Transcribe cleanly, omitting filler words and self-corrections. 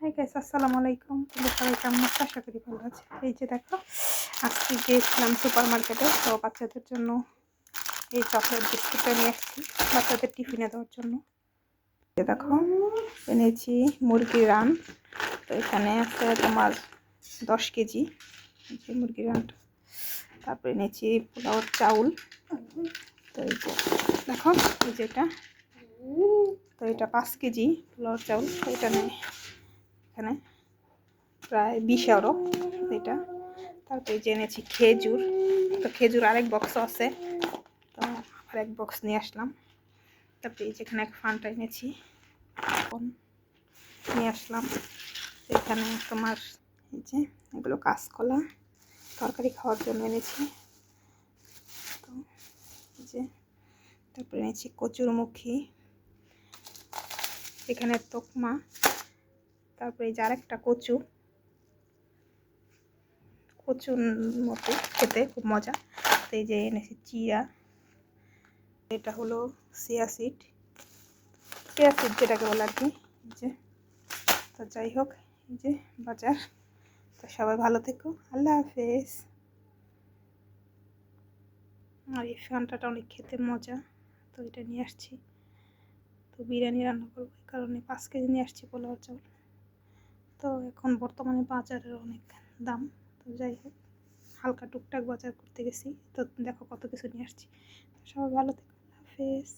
Hi guys, আসসালামু আলাইকুম। তোমরা সবাই কেমন আছো? আশা করি ভালো আছে। এই যে দেখো, আজকে গিয়েছিলাম সুপার মার্কেটে, তো বাচ্চাদের জন্য এই চকলেট বিস্কুটটা নিয়ে এসেছি বাচ্চাদের টিফিনে দেওয়ার জন্য। দেখো, এনেছি মুরগির রান। তো এখানে আছে তোমার 10 কেজি যে মুরগির রানটা। তারপরে এনেছি পোলাওর চাউল। তো এই যে দেখো, এই যেটা, তো এটা 5 কেজি পোলাওর চাউল। তো এটা নেই এখানে প্রায় 20 € এটা। তারপরে জেনেছি খেজুর। তো খেজুর আরেক বক্স আছে, তো আরেক বক্স নিয়ে আসলাম। তারপরে যেখানে এক ফান্ডটা এনেছি এখন নিয়ে আসলাম। এখানে তোমার এই যে এগুলো কাঁচকলা তরকারি খাওয়ার জন্য এনেছি। তো এই যে তারপরে এনেছি কচুরমুখী, এখানে তোকমা, তারপরে এই যে আরেকটা কচুর মতো খেতে খুব মজা। তো এই যে এনেছি চিয়া, এটা হলো চিয়া সিড যেটাকে বলে আর কি। যে তো যাই হোক, এই যে বাজার। তো সবাই ভালো থেকো, আল্লাহ হাফেজ। আর এই ফান্টাটা অনেক খেতে মজা, তো এটা নিয়ে আসছি। তো বিরিয়ানি রান্না করবো, এই কারণে 5 কেজি নিয়ে আসছি পোলাও চাউল। তো এখন বর্তমানে বাজারের অনেক দাম। তো যাই হোক, হালকা টুকটাক বাজার করতে গেছি, তো দেখো কত কিছু নিয়ে আসছি। সবাই ভালো থেকো, আল্লাহ হাফেজ।